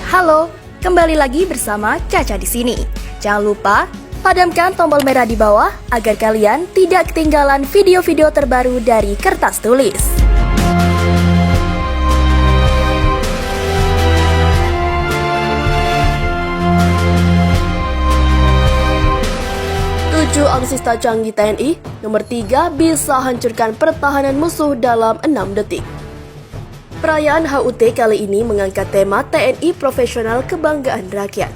Halo, kembali lagi bersama Caca di sini. Jangan lupa padamkan tombol merah di bawah agar kalian tidak ketinggalan video-video terbaru dari Kertas Tulis. Alutsista canggih TNI, nomor 3 bisa hancurkan pertahanan musuh dalam 6 detik. Perayaan HUT kali ini mengangkat tema TNI Profesional Kebanggaan Rakyat.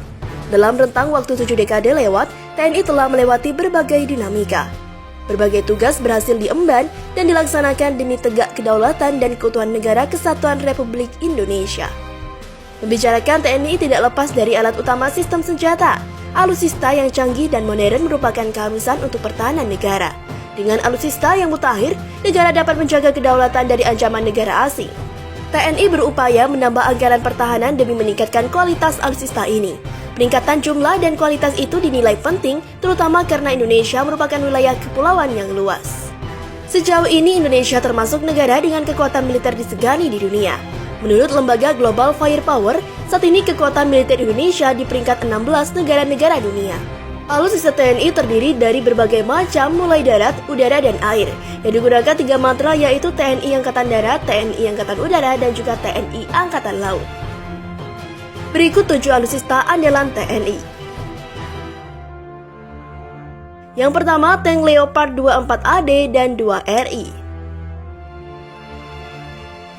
Dalam rentang waktu 7 dekade lewat, TNI telah melewati berbagai dinamika. Berbagai tugas berhasil diemban dan dilaksanakan demi tegak kedaulatan dan keutuhan negara Kesatuan Republik Indonesia. Membicarakan TNI tidak lepas dari alat utama sistem senjata. Alutsista yang canggih dan modern merupakan keharusan untuk pertahanan negara. Dengan alutsista yang mutakhir, negara dapat menjaga kedaulatan dari ancaman negara asing. TNI berupaya menambah anggaran pertahanan demi meningkatkan kualitas alutsista ini. Peningkatan jumlah dan kualitas itu dinilai penting, terutama karena Indonesia merupakan wilayah kepulauan yang luas. Sejauh ini Indonesia termasuk negara dengan kekuatan militer disegani di dunia. Menurut lembaga Global Firepower, saat ini kekuatan militer Indonesia di peringkat 16 negara-negara dunia. Alutsista TNI terdiri dari berbagai macam mulai darat, udara, dan air. Yang digunakan 3 matra yaitu TNI Angkatan Darat, TNI Angkatan Udara, dan juga TNI Angkatan Laut. Berikut 7 alutsista andalan TNI. Yang pertama, tank Leopard 24AD dan 2RI.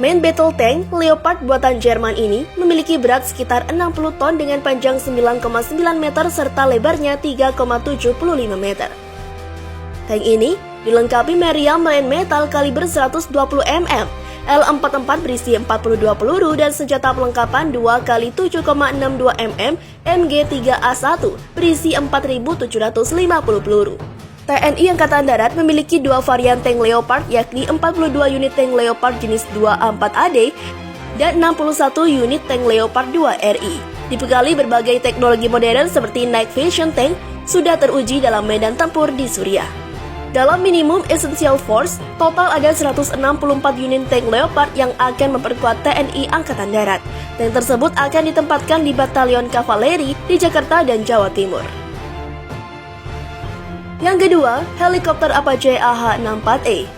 Main Battle Tank Leopard buatan Jerman ini memiliki berat sekitar 60 ton dengan panjang 9,9 meter serta lebarnya 3,75 meter. Tank ini dilengkapi meriam main metal kaliber 120 mm, L44 berisi 42 peluru dan senjata pelengkapan 2x7,62 mm MG3A1 berisi 4.750 peluru. TNI Angkatan Darat memiliki 2 varian tank Leopard yakni 42 unit tank Leopard jenis 2A4AD dan 61 unit tank Leopard 2RI. Dibekali berbagai teknologi modern seperti Night Vision Tank sudah teruji dalam medan tempur di Suriah. Dalam minimum essential force, total ada 164 unit tank Leopard yang akan memperkuat TNI Angkatan Darat. Tank tersebut akan ditempatkan di Batalion Kavaleri di Jakarta dan Jawa Timur. Yang kedua, helikopter Apache AH-64E.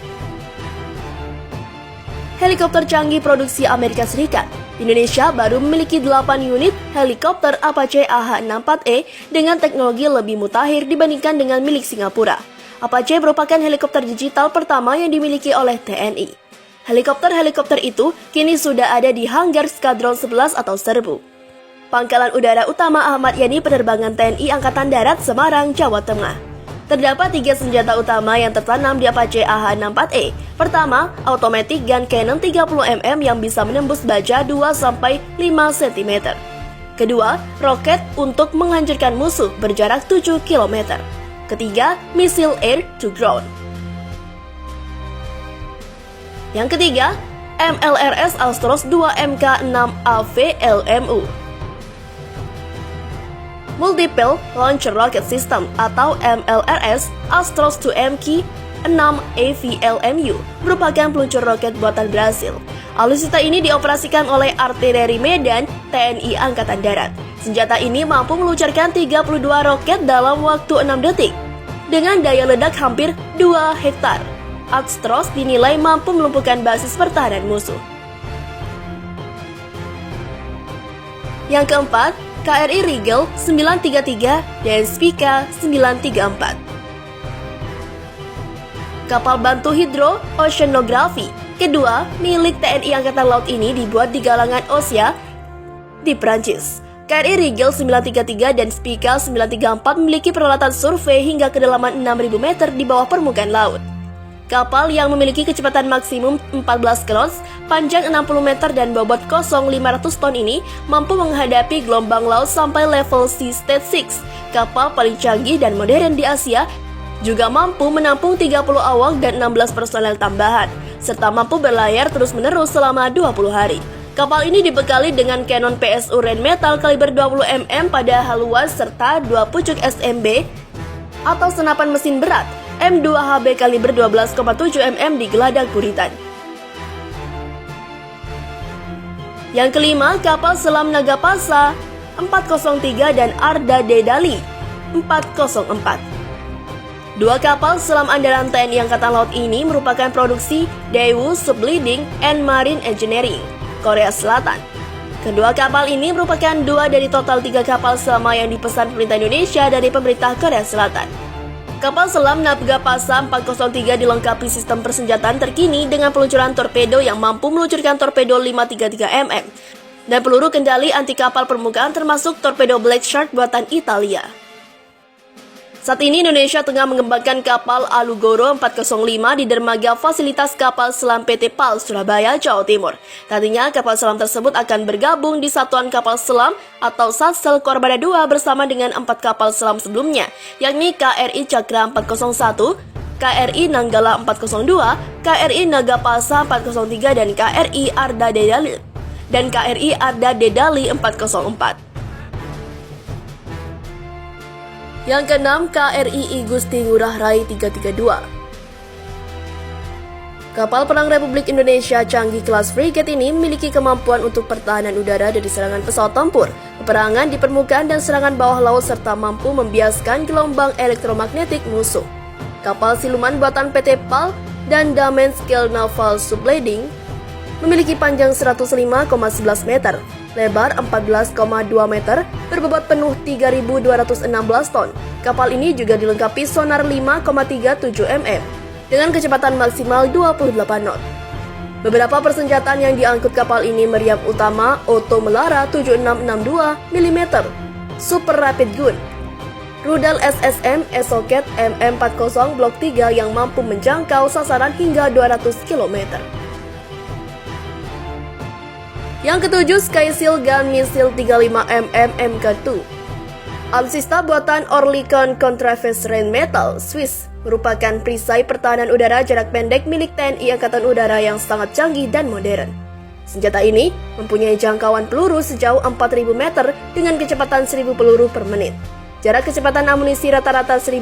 Helikopter canggih produksi Amerika Serikat. Indonesia baru memiliki 8 unit helikopter Apache AH-64E dengan teknologi lebih mutakhir dibandingkan dengan milik Singapura. Apache merupakan helikopter digital pertama yang dimiliki oleh TNI. Helikopter-helikopter itu kini sudah ada di hanggar Skadron 11 atau Serbu. Pangkalan Udara Utama Ahmad Yani Penerbangan TNI Angkatan Darat Semarang, Jawa Tengah. Terdapat 3 senjata utama yang tertanam di Apache AH-64E. Pertama, automatic gun cannon 30mm yang bisa menembus baja 2-5 cm. Kedua, roket untuk menghancurkan musuh berjarak 7 km. Ketiga, misil air to ground. Yang ketiga, MLRS Astros 2 Mk6AV LMU. Multiple Launcher Rocket System atau MLRS Astros 2 Mk6 AVLMU merupakan peluncur roket buatan Brasil. Alutsista ini dioperasikan oleh Artileri Medan TNI Angkatan Darat. Senjata ini mampu meluncurkan 32 roket dalam waktu 6 detik dengan daya ledak hampir 2 hektar. Astros dinilai mampu melumpuhkan basis pertahanan musuh. Yang keempat, KRI Rigel 933 dan Spica 934. Kapal bantu hidro Oceanography kedua milik TNI Angkatan Laut ini dibuat di galangan Ossia di Prancis. KRI Rigel 933 dan Spica 934 memiliki peralatan survei hingga kedalaman 6.000 meter di bawah permukaan laut. Kapal yang memiliki kecepatan maksimum 14 knots, panjang 60 meter dan bobot kosong 500 ton ini mampu menghadapi gelombang laut sampai level Sea State 6. Kapal paling canggih dan modern di Asia juga mampu menampung 30 awak dan 16 personel tambahan, serta mampu berlayar terus-menerus selama 20 hari. Kapal ini dibekali dengan kanon PSU Rheinmetall kaliber 20 mm pada haluan serta 2 pucuk SMB atau senapan mesin berat M2HB kaliber 12,7 mm di geladak buritan. Yang kelima, kapal selam Nagapasa 403 dan Arda Dedali 404. Dua kapal selam andalan TNI Angkatan Laut ini merupakan produksi Daewoo Shipbuilding and Marine Engineering, Korea Selatan. Kedua kapal ini merupakan dua dari total 3 kapal selam yang dipesan pemerintah Indonesia dari pemerintah Korea Selatan. Kapal selam Nagapasa 403 dilengkapi sistem persenjataan terkini dengan peluncuran torpedo yang mampu meluncurkan torpedo 533 mm dan peluru kendali anti kapal permukaan termasuk torpedo Black Shark buatan Italia. Saat ini Indonesia tengah mengembangkan kapal Alugoro 405 di dermaga fasilitas kapal selam PT PAL Surabaya, Jawa Timur. Nantinya kapal selam tersebut akan bergabung di Satuan Kapal Selam atau Satsel Korbada II bersama dengan 4 kapal selam sebelumnya, yakni KRI Cakra 401, KRI Nanggala 402, KRI Nagapasa 403 dan KRI Arda Dedali 404. Yang keenam, KRI Igusti Ngurah Rai 332. Kapal perang Republik Indonesia canggih kelas frigate ini memiliki kemampuan untuk pertahanan udara dari serangan pesawat tempur, peperangan di permukaan dan serangan bawah laut serta mampu membiaskan gelombang elektromagnetik musuh. Kapal siluman buatan PT PAL dan Damen Scale Naval Shipbuilding memiliki panjang 105,11 meter, lebar 14,2 meter, berbobot penuh 3.216 ton. Kapal ini juga dilengkapi sonar 5,37 mm dengan kecepatan maksimal 28 knot. Beberapa persenjataan yang diangkut kapal ini meriam utama Otto Melara 7662 mm, Super Rapid Gun, rudal SSM Esoket MM40 Blok 3 yang mampu menjangkau sasaran hingga 200 km. Yang ketujuh, Sky Shield Gun Missile 35mm Mk2. Alutsista buatan Oerlikon Contrafes Rheinmetall, Swiss, merupakan perisai pertahanan udara jarak pendek milik TNI Angkatan Udara yang sangat canggih dan modern. Senjata ini mempunyai jangkauan peluru sejauh 4.000 meter dengan kecepatan 1.000 peluru per menit. Jarak kecepatan amunisi rata-rata 1.050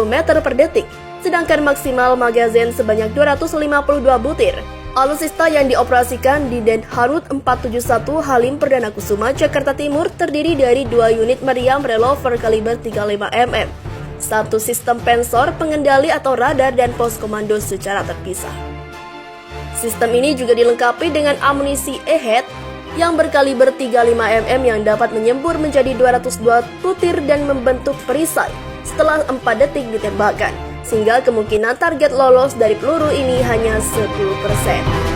meter per detik, sedangkan maksimal magazin sebanyak 252 butir. Alutsista yang dioperasikan di Den Harut 471 Halim Perdana Kusuma, Jakarta Timur terdiri dari 2 unit meriam revolver kaliber 35 mm, 1 sistem pensor, pengendali atau radar dan pos komando secara terpisah. Sistem ini juga dilengkapi dengan amunisi E-head yang berkaliber 35 mm yang dapat menyembur menjadi 202 butir dan membentuk perisai setelah 4 detik ditembakkan, sehingga kemungkinan target lolos dari peluru ini hanya 10%.